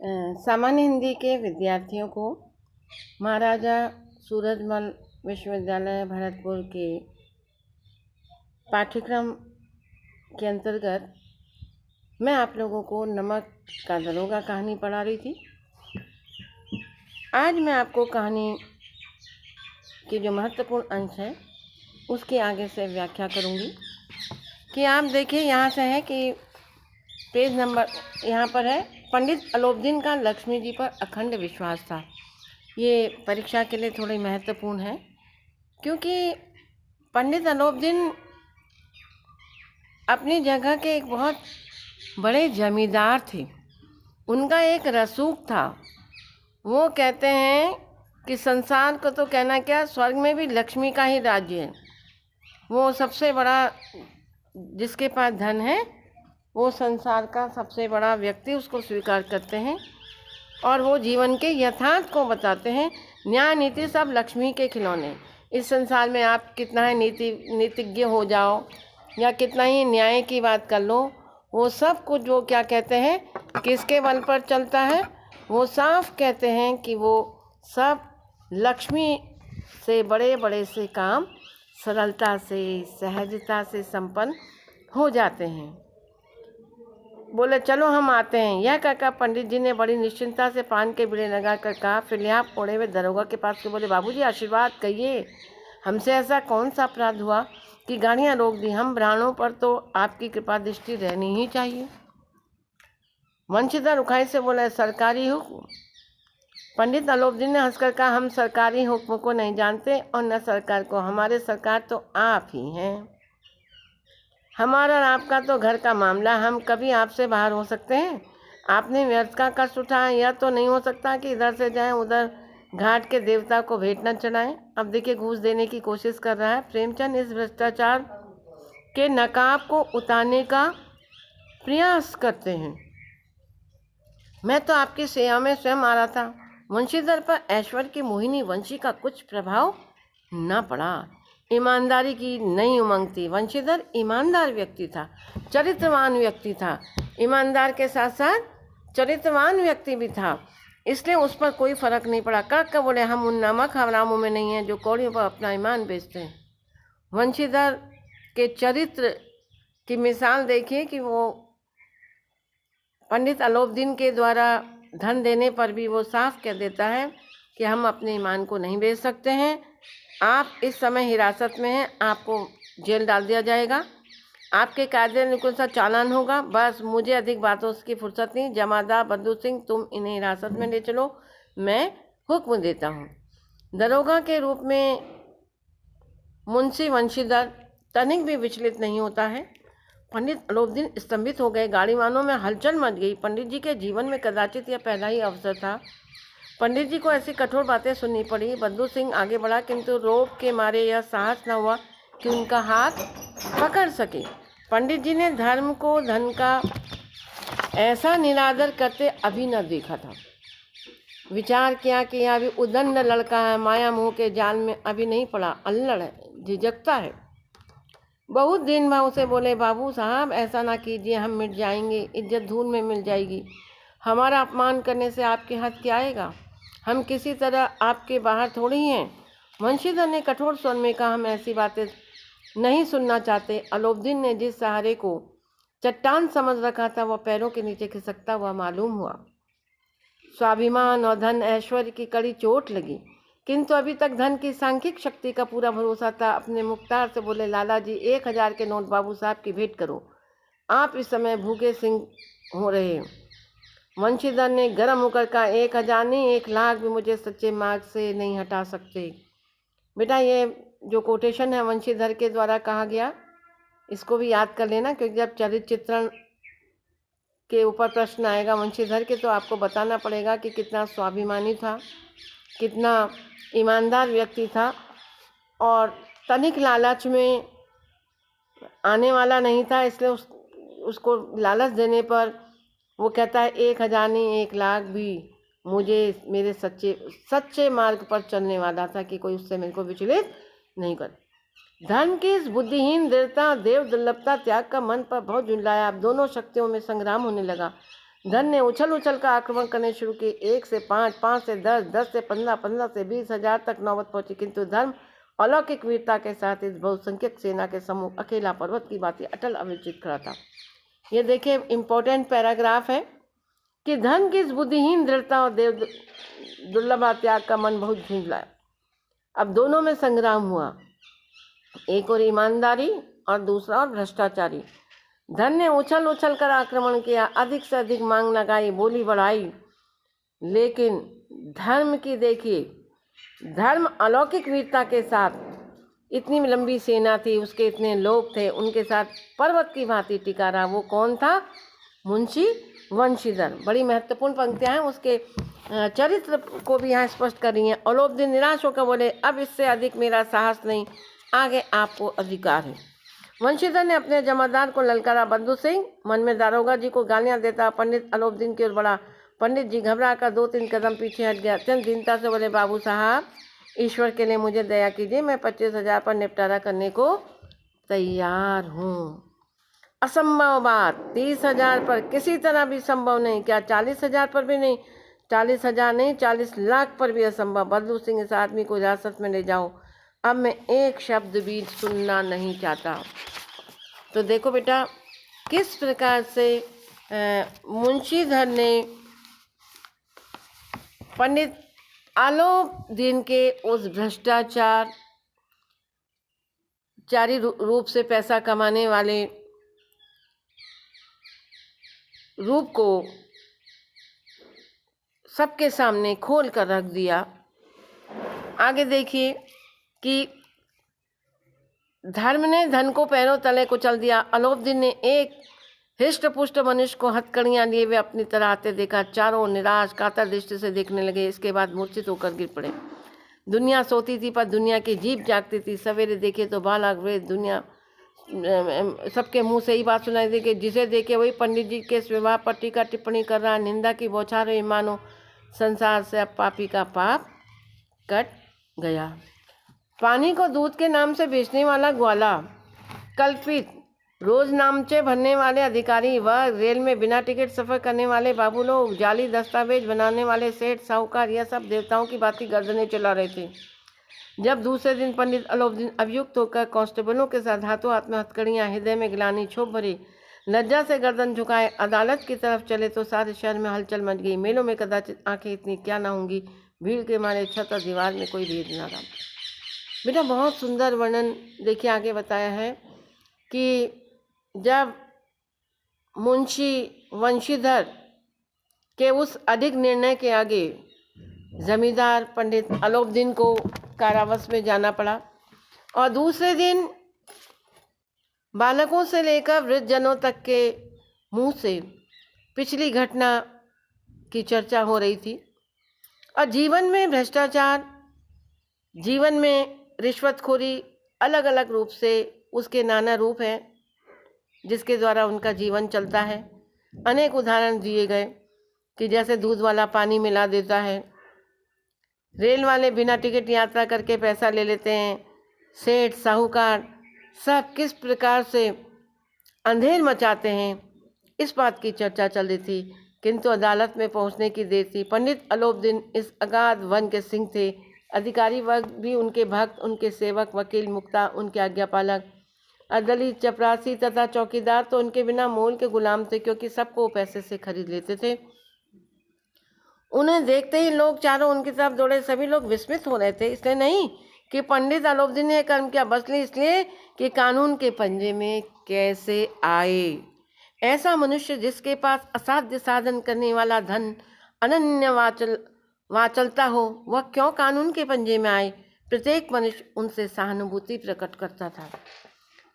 सामान्य हिंदी के विद्यार्थियों को महाराजा सूरजमल विश्वविद्यालय भरतपुर के पाठ्यक्रम के अंतर्गत मैं आप लोगों को नमक का दरोगा कहानी पढ़ा रही थी। आज मैं आपको कहानी की जो महत्वपूर्ण अंश है उसके आगे से व्याख्या करूंगी कि आप देखिए, यहाँ से है कि पेज नंबर यहाँ पर है, पंडित अलोपदीन का लक्ष्मी जी पर अखंड विश्वास था। ये परीक्षा के लिए थोड़ी महत्वपूर्ण है क्योंकि पंडित अलोपदीन अपनी जगह के एक बहुत बड़े जमींदार थे। उनका एक रसूख था। वो कहते हैं कि संसार को तो कहना क्या, स्वर्ग में भी लक्ष्मी का ही राज्य है। वो सबसे बड़ा, जिसके पास धन है वो संसार का सबसे बड़ा व्यक्ति उसको स्वीकार करते हैं और वो जीवन के यथार्थ को बताते हैं। न्याय नीति सब लक्ष्मी के खिलौने। इस संसार में आप कितना ही नीतिज्ञ हो जाओ या कितना ही न्याय की बात कर लो, वो सब कुछ वो क्या कहते हैं, किसके बल पर चलता है। वो साफ कहते हैं कि वो सब लक्ष्मी से बड़े बड़े से काम सरलता से, सहजता से संपन्न हो जाते हैं। बोले चलो हम आते हैं। यह कहकर पंडित जी ने बड़ी निश्चिंता से पान के बीड़े लगा कर कहा। फिर लिहाफ ओढ़े हुए दरोगा के पास के बोले, बाबूजी आशीर्वाद कहिए, हमसे ऐसा कौन सा अपराध हुआ कि गाड़ियाँ रोक दी। हम ब्राह्मणों पर तो आपकी कृपा दृष्टि रहनी ही चाहिए। वंशीधर रुखाई से बोले, सरकारी हुक्म। पंडित अलोपदीन ने हंसकर कहा, हम सरकारी हुक्म को नहीं जानते और न सरकार को। हमारे सरकार तो आप ही हैं। हमारा और आपका तो घर का मामला, हम कभी आपसे बाहर हो सकते हैं। आपने व्यर्थ का कष्ट उठाया, यह तो नहीं हो सकता कि इधर से जाएं उधर घाट के देवता को भेंट न चढ़ाएं। अब देखिए, घूस देने की कोशिश कर रहा है। प्रेमचंद इस भ्रष्टाचार के नकाब को उतारने का प्रयास करते हैं। मैं तो आपकी सेवा में स्वयं आ रहा था। वंशीधर पर ऐश्वर्य की मोहिनी वंशी का कुछ प्रभाव न पड़ा। ईमानदारी की नई उमंग थी। वंशीधर ईमानदार व्यक्ति था, चरित्रवान व्यक्ति था। ईमानदार के साथ साथ चरित्रवान व्यक्ति भी था, इसलिए उस पर कोई फर्क नहीं पड़ा। कड़क कर बोले, हम उन नमक हरामों में नहीं हैं जो कौड़ियों पर अपना ईमान बेचते हैं। वंशीधर के चरित्र की मिसाल देखिए कि वो पंडित अलोपदीन के द्वारा धन देने पर भी वो साफ कह देता है कि हम अपने ईमान को नहीं बेच सकते हैं। आप इस समय हिरासत में हैं, आपको जेल डाल दिया जाएगा, आपके कायदे अनुकूल सा चालान होगा। बस मुझे अधिक बातों की फुर्सत नहीं। जमादार बद्दू सिंह, तुम इन्हें हिरासत में ले चलो, मैं हुक्म देता हूँ। दरोगा के रूप में मुंशी वंशीधर तनिक भी विचलित नहीं होता है। पंडित अलोपदीन स्तंभित हो गए। गाड़ी वालों में हलचल मच गई। पंडित जी के जीवन में कदाचित यह पहला ही अवसर था। पंडित जी को ऐसी कठोर बातें सुननी पड़ी। बद्दू सिंह आगे बढ़ा, किंतु रोब के मारे यह साहस न हुआ कि उनका हाथ पकड़ सके। पंडित जी ने धर्म को धन का ऐसा निरादर करते अभी न देखा था। विचार किया कि यह अभी उदंड लड़का है, माया मोह के जाल में अभी नहीं पड़ा, अल्लड़ है, झिझकता है। बहुत दिन बाद उसे बोले, बाबू साहब ऐसा ना कीजिए, हम मिट जाएंगे, इज्जत धूल में मिल जाएगी। हमारा अपमान करने से आपके हाथ क्या आएगा? हम किसी तरह आपके बाहर थोड़ी हैं। वंशीधर ने कठोर स्वर में कहा, हम ऐसी बातें नहीं सुनना चाहते। अलोपदीन ने जिस सहारे को चट्टान समझ रखा था वह पैरों के नीचे खिसकता हुआ मालूम हुआ। स्वाभिमान और धन ऐश्वर्य की कड़ी चोट लगी, किंतु अभी तक धन की सांख्यिक शक्ति का पूरा भरोसा था। अपने मुख्तार से बोले, लाला जी 1000 के नोट बाबू साहब की भेंट करो, आप इस समय भूखे सिंह हो रहे हैं। वंशीधर ने गर्म होकर कहा, 1000 नहीं, 1 लाख भी मुझे सच्चे मार्ग से नहीं हटा सकते। बेटा, ये जो कोटेशन है वंशीधर के द्वारा कहा गया, इसको भी याद कर लेना, क्योंकि जब चरित्र चित्रण के ऊपर प्रश्न आएगा वंशीधर के, तो आपको बताना पड़ेगा कि कितना स्वाभिमानी था, कितना ईमानदार व्यक्ति था और तनिक लालच में आने वाला नहीं था। इसलिए उसको लालच देने पर वो कहता है, 1000 नहीं, 1 लाख भी मुझे मेरे सच्चे मार्ग पर चलने वाला था कि कोई उससे मेरे को विचलित नहीं कर। धन की इस बुद्धिहीन दृढ़ता, देव दुर्लभता, त्याग का मन पर बहुत झुंझलाया। अब दोनों शक्तियों में संग्राम होने लगा। धन ने उछल उछल कर आक्रमण करने शुरू किए। 1 से 5, 5 से 10, 10 से 15, 15 से 20,000 तक नौबत पहुंची, किंतु धर्म अलौकिक वीरता के साथ इस बहुसंख्यक सेना के सम्मुख अकेला पर्वत की भांति अटल अविचलित खड़ा था। ये देखिए इम्पोर्टेंट पैराग्राफ है कि धन की इस बुद्धिहीन दृढ़ता और देव दुर्लभ त्याग का मन बहुत झूंझ लाया। अब दोनों में संग्राम हुआ, एक और ईमानदारी और दूसरा और भ्रष्टाचारी। धन ने उछल उछल कर आक्रमण किया, अधिक से अधिक मांग लगाई, बोली बढ़ाई, लेकिन धर्म की देखिए, धर्म अलौकिक वीरता के साथ इतनी लंबी सेना थी, उसके इतने लोग थे, उनके साथ पर्वत की भांति टिका रहा। वो कौन था? मुंशी वंशीधर। बड़ी महत्वपूर्ण पंक्तियां हैं, उसके चरित्र को भी यहाँ स्पष्ट कर रही हैं। अलोपदीन निराश होकर बोले, अब इससे अधिक मेरा साहस नहीं, आगे आपको अधिकार है। वंशीधर ने अपने जमादार को ललकारा। बंधु सिंह मन में दारोगा जी को गालियां देता पंडित अलोपदीन की ओर बढ़ा। पंडित जी घबरा कर 2-3 कदम पीछे हट गया। अत्यंत दीनता से बोले, बाबू साहब, ईश्वर के लिए मुझे दया कीजिए, मैं 25,000 पर निपटारा करने को तैयार हूँ। असंभव बात, 30,000 पर किसी तरह भी संभव नहीं। क्या 40,000 पर भी नहीं? 40,000 नहीं, 40 लाख पर भी असंभव। बंधु सिंह, इस आदमी को हिरासत में ले जाओ, अब मैं एक शब्द भी सुनना नहीं चाहता। तो देखो बेटा, किस प्रकार से मुंशीधर ने पंडित अलोपदीन के उस भ्रष्टाचारी रूप से पैसा कमाने वाले रूप को सबके सामने खोल कर रख दिया। आगे देखिए कि धर्म ने धन को पैरों तले कुचल दिया। अलोपदीन ने एक हृष्ट पुष्ट मनुष्य को हथकड़ियां लिए वे अपनी तरह आते देखा। चारों निराश कातर दृष्टि से देखने लगे। इसके बाद मूर्छित होकर गिर पड़े। दुनिया सोती थी पर दुनिया की जीभ जागती थी। सवेरे देखे तो बालक वृद्ध दुनिया सबके मुंह से ही बात सुनाई दी कि जिसे देखे वही पंडित जी के विवाह पर टीका टिप्पणी कर रहा, निंदा की बौछार हुई, मानो संसार से अब पापी का पाप कट गया। पानी को दूध के नाम से बेचने वाला ग्वाला, कल्पित रोज नामचे भरने वाले अधिकारी व रेल में बिना टिकट सफर करने वाले बाबू लोग, जाली दस्तावेज बनाने वाले सेठ साहूकार, यह सब देवताओं की बाती गर्दनें चला रहे थे। जब दूसरे दिन पंडित अलोपदीन अभियुक्त होकर कांस्टेबलों के साथ हाथों हाथ में हथकड़ियां, हृदय में गिलानी, क्षोभ भरी लज्जा से गर्दन झुकाए अदालत की तरफ चले तो सारे शहर में हलचल मच गई। मेलों में कदाचित आंखें इतनी क्या ना होंगी, भीड़ के मारे छत और दीवार में कोई भेद न रहा। बेटा बहुत सुंदर वर्णन देखिए आगे बताया है कि जब मुंशी वंशीधर के उस अधिक निर्णय के आगे जमींदार पंडित अलोपदीन को कारावास में जाना पड़ा और दूसरे दिन बालकों से लेकर वृद्ध जनों तक के मुंह से पिछली घटना की चर्चा हो रही थी। और जीवन में भ्रष्टाचार, जीवन में रिश्वतखोरी अलग अलग रूप से उसके नाना रूप हैं जिसके द्वारा उनका जीवन चलता है। अनेक उदाहरण दिए गए कि जैसे दूध वाला पानी मिला देता है, रेल वाले बिना टिकट यात्रा करके पैसा ले लेते हैं, सेठ साहूकार सब किस प्रकार से अंधेर मचाते हैं, इस बात की चर्चा चल रही थी। किंतु अदालत में पहुंचने की देर थी। पंडित अलोपदीन इस अगाध वन के सिंह थे। अधिकारी वर्ग भी उनके भक्त, उनके सेवक, वकील, मुक्ता उनके आज्ञापालक, दलित, चपरासी तथा चौकीदार तो उनके बिना मोल के गुलाम थे, क्योंकि सबको पैसे से खरीद लेते थे। उन्हें देखते ही लोग चारों उनकी तरफ दौड़े। सभी लोग विस्मित हो रहे थे, इसलिए नहीं कि पंडित अलोपदीन ने कर्म किया, बल्कि इसलिए कि कानून के पंजे में कैसे आए। ऐसा मनुष्य जिसके पास असाध्य साधन करने वाला धन अनन्य वाचलता हो, वह क्यों कानून के पंजे में आए। प्रत्येक मनुष्य उनसे सहानुभूति प्रकट करता था।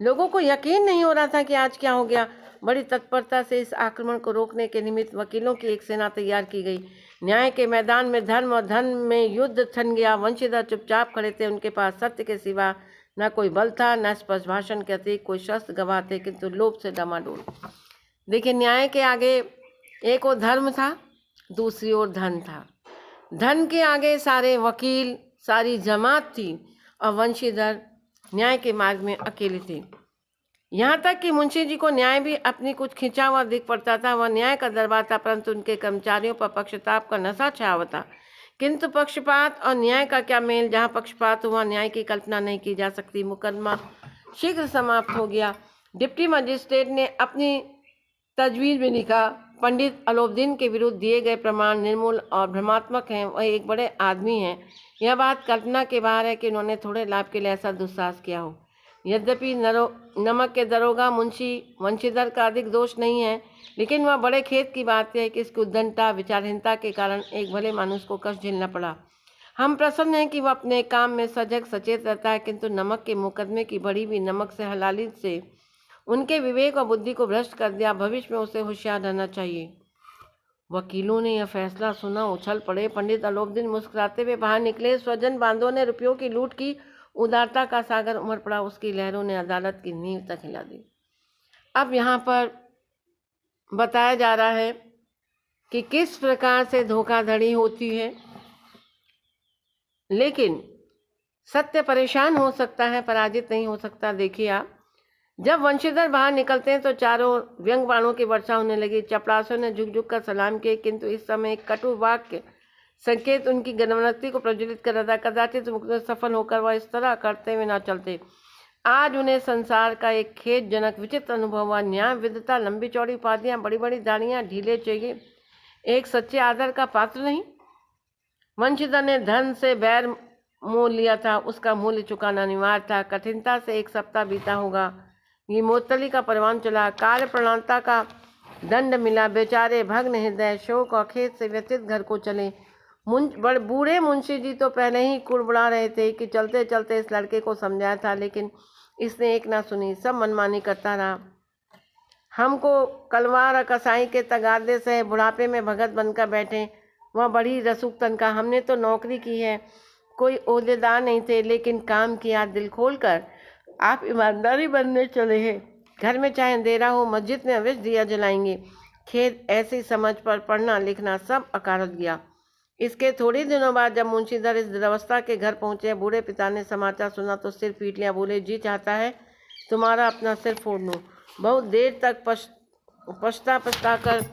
लोगों को यकीन नहीं हो रहा था कि आज क्या हो गया। बड़ी तत्परता से इस आक्रमण को रोकने के निमित्त वकीलों की एक सेना तैयार की गई। न्याय के मैदान में धर्म और धन में युद्ध थन गया। वंशीधर चुपचाप खड़े थे। उनके पास सत्य के सिवा न कोई बल था, न स्पष्ट भाषण के अतिरिक्त कोई शस्त्र गवाह थे, किंतु लोभ से डमाडोल। देखिए, न्याय के आगे एक और धर्म था, दूसरी ओर धन था। धन के आगे सारे वकील, सारी जमात थी और वंशीधर न्याय के मार्ग में अकेले थे। यहाँ तक कि मुंशी जी को न्याय भी अपनी कुछ खिंचा हुआ दिख पड़ता था। वह न्याय का दरबार था, परंतु उनके कर्मचारियों पर पक्षपात का नशा छाया हुआ था। किंतु पक्षपात और न्याय का क्या मेल? जहाँ पक्षपात हुआ, न्याय की कल्पना नहीं की जा सकती। मुकदमा शीघ्र समाप्त हो गया। डिप्टी मजिस्ट्रेट ने अपनी तजवीज़ में लिखा, पंडित अलोपदीन के विरुद्ध दिए गए प्रमाण निर्मूल और भ्रमात्मक हैं। वह एक बड़े आदमी हैं। यह बात कल्पना के बाहर है कि उन्होंने थोड़े लाभ के लिए ऐसा दुस्साहस किया हो। यद्यपि नमक के दरोगा मुंशी वंशीधर का अधिक दोष नहीं है, लेकिन वह बड़े खेद की बात है कि इसकी उद्दंडता विचारहीनता के कारण एक भले मानुष को कष्ट झेलना पड़ा। हम प्रसन्न हैं कि वह अपने काम में सजग सचेत रहता है, किंतु नमक के मुकदमे की बढ़ी हुई नमक से हलाली से उनके विवेक और बुद्धि को भ्रष्ट कर दिया। भविष्य में उसे होशियार रहना चाहिए। वकीलों ने यह फैसला सुना, उछल पड़े। पंडित अलोपदीन मुस्कुराते हुए बाहर निकले। स्वजन बांधों ने रुपयों की लूट की। उदारता का सागर उमड़ पड़ा। उसकी लहरों ने अदालत की नींव तक हिला दी। अब यहाँ पर बताया जा रहा है कि किस प्रकार से धोखाधड़ी होती है, लेकिन सत्य परेशान हो सकता है, पराजित नहीं हो सकता। देखिए आप, जब वंशीधर बाहर निकलते हैं तो चारों व्यंग बाणों की वर्षा होने लगी। चपरासों ने झुक झुक कर सलाम किए, किंतु इस समय एक कटु वाक्य संकेत उनकी गणवनक्ति को प्रज्वलित कर रहा था। कदाचित मुकदमे सफल होकर वह इस तरह करते हुए न चलते। आज उन्हें संसार का एक खेदजनक विचित्र अनुभव हुआ। न्याय विद्वता, लंबी चौड़ी उपाधियाँ, बड़ी बड़ी दाढ़ियाँ, ढीले चाहिए, एक सच्चे आदर का पात्र नहीं। वंशीधर ने धन से बैर मोल लिया था, उसका मूल्य चुकाना अनिवार्य था। कठिनता से एक सप्ताह बीता होगा। ये मोतली का परवान चला, कार्य प्रणालता का दंड मिला। बेचारे भग्न हृदय शोक और खेत से व्यतीत घर को चले। बूढ़े मुंशी जी तो पहले ही कुड़बुड़ा रहे थे कि चलते चलते इस लड़के को समझाया था, लेकिन इसने एक ना सुनी, सब मनमानी करता रहा। हमको कलवार और कसाई के तगादे से बुढ़ापे में भगत बनकर बैठे। वह बड़ी रसूख तनख्वाह। हमने तो नौकरी की है, कोई ओहदेदार नहीं थे, लेकिन काम किया दिल खोल कर। आप ईमानदारी बनने चले हैं। घर में चाहे अंधेरा हो, मस्जिद में अवश्य दिया जलाएंगे। खेद ऐसी समझ पर पढ़ना लिखना सब अकारत गया। इसके थोड़ी दिनों बाद जब मुंशीधर इस दुरवस्था के घर पहुंचे, बूढ़े पिता ने समाचार सुना तो सिर पीट लिया। बोले, जी चाहता है तुम्हारा अपना सिर फोड़ लूँ। बहुत देर तक पछता कर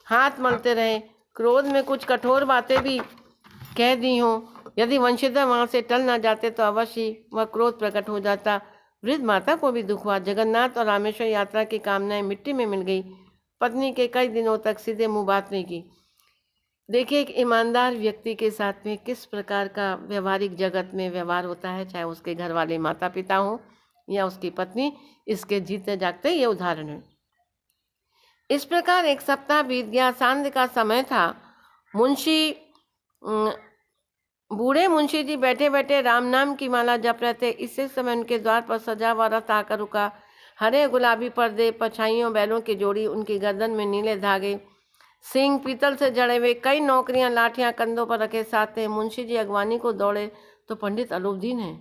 हाथ मलते रहे। क्रोध में कुछ कठोर बातें भी कह दी हों। यदि वंशीधर वहाँ से टल ना जाते तो अवश्य वह क्रोध प्रकट हो जाता। वृद्ध माता को भी दुख हुआ। जगन्नाथ और रामेश्वर यात्रा की कामनाएं मिट्टी में मिल गई। पत्नी के कई दिनों तक सीधे मुंह बात नहीं की। देखिए, एक ईमानदार व्यक्ति के साथ में किस प्रकार का व्यवहारिक जगत में व्यवहार होता है, चाहे उसके घर वाले माता पिता हों या उसकी पत्नी। इसके जीते जागते ये उदाहरण है। इस प्रकार एक सप्ताह बीत गया। सांध्य का समय था। बूढ़े मुंशी जी बैठे बैठे राम नाम की माला जप रहे थे। इसी समय उनके द्वार पर सजा हुआ रथ आकर रुका। हरे गुलाबी पर्दे, पछाइयों बैलों की जोड़ी, उनकी गर्दन में नीले धागे, सिंह पीतल से जड़े हुए, कई नौकरियां, लाठियां कंधों पर रखे साथ थे। मुंशी जी अगवानी को दौड़े तो पंडित अलोपदीन हैं।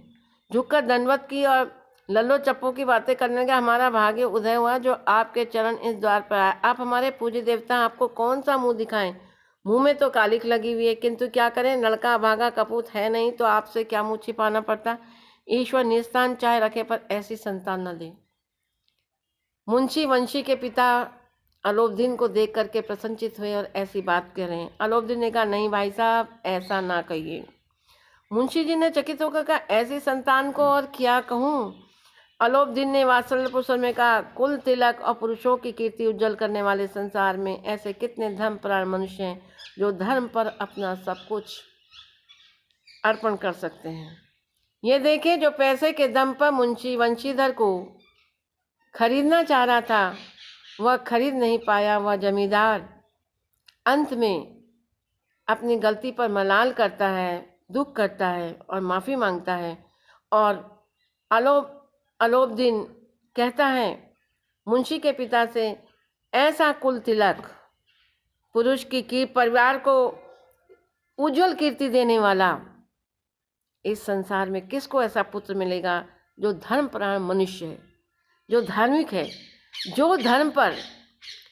झुककर दंडवत की और लल्लो चप्पो की बातें करने का हमारा भाग्य उदय हुआ जो आपके चरण इस द्वार पर आए। आप हमारे पूज्य देवता, आपको कौन सा मुंह दिखाएं? मुंह में तो कालिख लगी हुई है, किंतु क्या करें, लड़का भागा कपूत है नहीं, तो आपसे क्या मुंह छिपाना पड़ता। ईश्वर निस्तान चाहे रखे पर ऐसी संतान न दे। मुंशी वंशी के पिता अलोपदीन को देख करके प्रसन्नचित हुए और ऐसी बात कह रहे हैं। अलोपदीन ने कहा, नहीं भाई साहब, ऐसा ना कहिए। मुंशी जी ने चकित होकर कहा, ऐसी संतान को और क्या कहूँ। अलोपदीन ने वात्सल्यपूर्वक में कहा, कुल तिलक और पुरुषों की कीर्ति उज्जवल करने वाले संसार में ऐसे कितने धर्मपरायण मनुष्य हैं जो धर्म पर अपना सब कुछ अर्पण कर सकते हैं। ये देखें, जो पैसे के दम पर मुंशी वंशीधर को खरीदना चाह रहा था, वह खरीद नहीं पाया। वह जमींदार अंत में अपनी गलती पर मलाल करता है, दुख करता है और माफ़ी मांगता है। और अलोपदीन कहता है मुंशी के पिता से, ऐसा कुल तिलक, पुरुष की परिवार को उज्जवल कीर्ति देने वाला इस संसार में किसको ऐसा पुत्र मिलेगा जो धर्मपरायण मनुष्य है, जो धार्मिक है, जो धर्म पर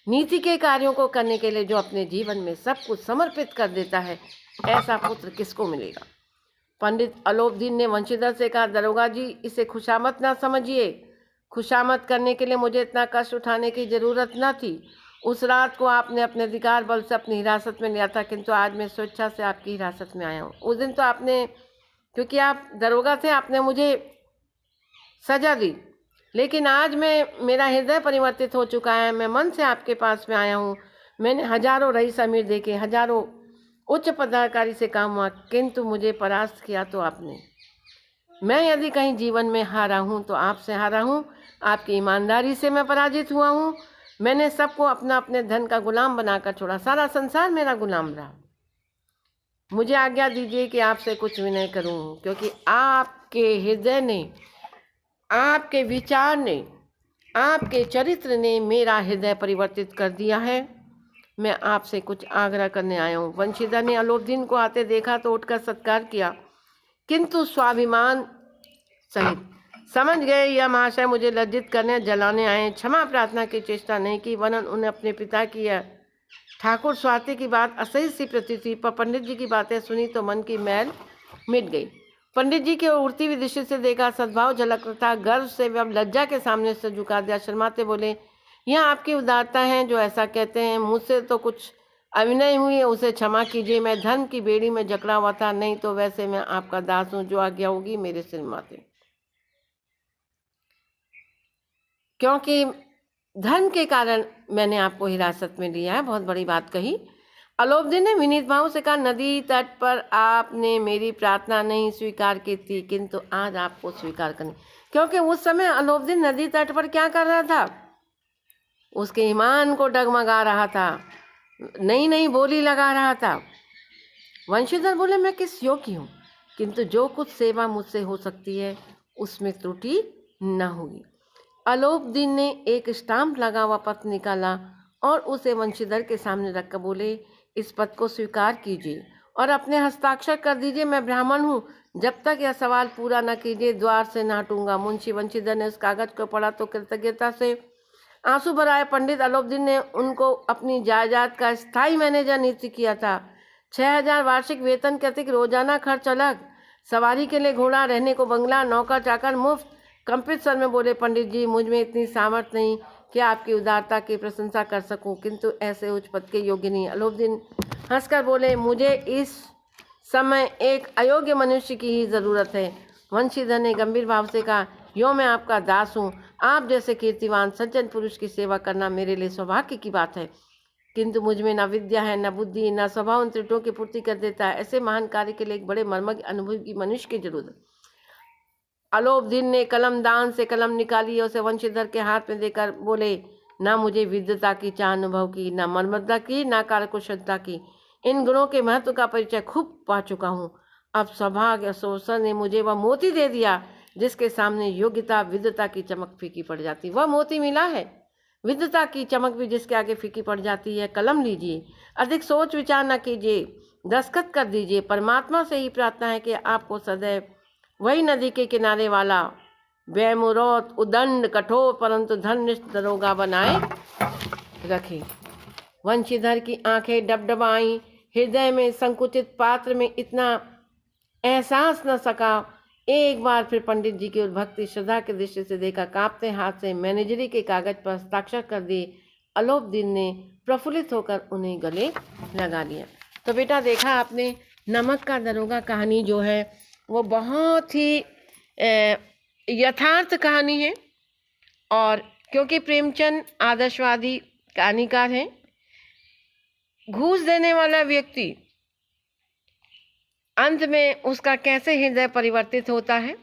नीति के कार्यों को करने के लिए जो अपने जीवन में सब कुछ समर्पित कर देता है, ऐसा पुत्र किसको मिलेगा। पंडित अलोपदीन ने वंशीधर से कहा, दरोगा जी, इसे खुशामत ना समझिए। खुशामद करने के लिए मुझे इतना कष्ट उठाने की ज़रूरत न थी। उस रात को आपने अपने अधिकार बल से अपनी हिरासत में लिया था, किंतु आज मैं स्वेच्छा से आपकी हिरासत में आया हूँ। उस दिन तो आपने, क्योंकि आप दरोगा थे, आपने मुझे सजा दी, लेकिन आज मेरा हृदय परिवर्तित हो चुका है। मैं मन से आपके पास में आया हूँ। मैंने हजारों रईस अमीर देखे, हजारों उच्च पदाधिकारी से काम हुआ, किंतु मुझे परास्त किया तो आपने। मैं यदि कहीं जीवन में हारा हूँ तो आपसे हारा हूँ, आपकी ईमानदारी से मैं पराजित हुआ हूँ। मैंने सबको अपने धन का गुलाम बनाकर छोड़ा, सारा संसार मेरा गुलाम रहा। मुझे आज्ञा दीजिए कि आपसे कुछ विनय करूँ, क्योंकि आपके हृदय ने, आपके विचार ने, आपके चरित्र ने मेरा हृदय परिवर्तित कर दिया है। मैं आपसे कुछ आग्रह करने आया हूँ। वंशीधर ने अलोपदीन को आते देखा तो उठकर सत्कार किया, किंतु स्वाभिमान सहित समझ गए यह महाशय मुझे लज्जित करने जलाने आए। क्षमा प्रार्थना की चेष्टा नहीं की, वरन उन्हें अपने पिता की या ठाकुर स्वाति की बात असह्य सी प्रतीत हुई। पर पंडित जी की बातें सुनी तो मन की मैल मिट गई। पंडित जी की उड़ती हुई दृष्टि से देखा, सद्भाव झलक था। गर्व से वे अब लज्जा के सामने से झुका दिया। शर्माते बोले, यह आपकी उदारता है जो ऐसा कहते हैं। मुझसे तो कुछ अभिनय हुई है, उसे क्षमा कीजिए। मैं धर्म की बेड़ी में जकड़ा हुआ था, नहीं तो वैसे मैं आपका दास हूँ। जो आज्ञा होगी मेरे सिर माथे। क्योंकि धर्म के कारण मैंने आपको हिरासत में लिया है। बहुत बड़ी बात कही। अलोपदीन ने विनीत भाव से कहा, नदी तट पर आपने मेरी प्रार्थना नहीं स्वीकार की थी, किंतु आज आपको स्वीकार करनी। क्योंकि उस समय अलोपदीन नदी तट पर क्या कर रहा था? उसके ईमान को डगमगा रहा था, नई नई बोली लगा रहा था। वंशीधर बोले, मैं किस योग्य हूँ, किंतु जो कुछ सेवा मुझसे हो सकती है उसमें त्रुटि न होगी। अलोपदीन ने एक स्टाम्प लगा हुआ पत्र निकाला और उसे वंशीधर के सामने रखकर बोले, इस पत्र को स्वीकार कीजिए और अपने हस्ताक्षर कर दीजिए। मैं ब्राह्मण हूँ, जब तक यह सवाल पूरा न कीजिए द्वार से न हटूंगा। मुंशी वंशीधर ने उस कागज को पढ़ा तो कृतज्ञता से आंसू भराए। पंडित अलोपदीन ने उनको अपनी जायदाद का स्थायी मैनेजर नियुक्त किया था। 6000 वार्षिक वेतन के अतिरिक्त रोजाना खर्च अलग, सवारी के लिए घोड़ा, रहने को बंगला, नौकर चाकर मुफ्त। कंपित स्वर में बोले, पंडित जी, मुझ में इतनी सामर्थ्य नहीं कि आपकी उदारता की प्रशंसा कर सकूं, किंतु ऐसे उच्च पद के योग्य नहीं। अलोपदीन हंसकर बोले, मुझे इस समय एक अयोग्य मनुष्य की ही जरूरत है। वंशीधर ने गंभीर भाव से कहा, यो मैं आपका दास हूँ। आप जैसे कीर्तिवान सज्जन पुरुष की सेवा करना मेरे लिए सौभाग्य की बात है, किंतु मुझ में न विद्या है, न बुद्धि, न स्वभाव उन त्रुटियों की पूर्ति कर देता है। ऐसे महान कार्य के लिए एक बड़े मर्मज्ञ अनुभवी मनुष्य की जरूरत है। अलोपदीन ने कलम दान से कलम निकाली और उसे वंशीधर के हाथ में देकर बोले, ना मुझे विद्वता की चाह अनुभव की, ना मर्मज्ञता की, ना कार्यकुशलता की। इन गुणों के महत्व का परिचय खूब पा चुका हूँ। अब सौभाग्य अवसर ने मुझे वह मोती दे दिया जिसके सामने योग्यता विद्वता की चमक फीकी पड़ जाती। वह मोती मिला है, विद्वता की चमक भी जिसके आगे फीकी पड़ जाती है। कलम लीजिए, अधिक सोच विचार न कीजिए, दस्तखत कर दीजिए। परमात्मा से ही प्रार्थना है कि आपको सदैव वही नदी के किनारे वाला बेमुरौत उदंड कठोर परंतु धर्मनिष्ठ दरोगा बनाए रखे। वंशीधर की आंखें डबडबाई, हृदय में संकुचित पात्र में इतना एहसास न सका। एक बार फिर पंडित जी की ओर भक्ति श्रद्धा की दृष्टि से देखा, कांपते हाथ से मैनेजरी के कागज पर हस्ताक्षर कर दिए। अलोपदीन ने प्रफुल्लित होकर उन्हें गले लगा लिया। तो बेटा देखा आपने, नमक का दरोगा कहानी जो है वो बहुत ही यथार्थ कहानी है। और क्योंकि प्रेमचंद आदर्शवादी कहानीकार हैं, घूस देने वाला व्यक्ति अंत में उसका कैसे हृदय परिवर्तित होता है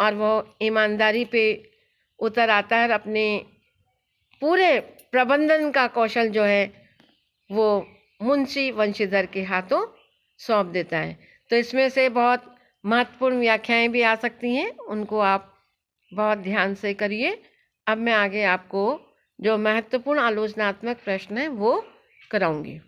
और वो ईमानदारी पे उतर आता है, अपने पूरे प्रबंधन का कौशल जो है वो मुंशी वंशीधर के हाथों सौंप देता है। तो इसमें से बहुत महत्वपूर्ण व्याख्याएं भी आ सकती हैं, उनको आप बहुत ध्यान से करिए। अब मैं आगे आपको जो महत्वपूर्ण आलोचनात्मक प्रश्न है वो कराऊंगी।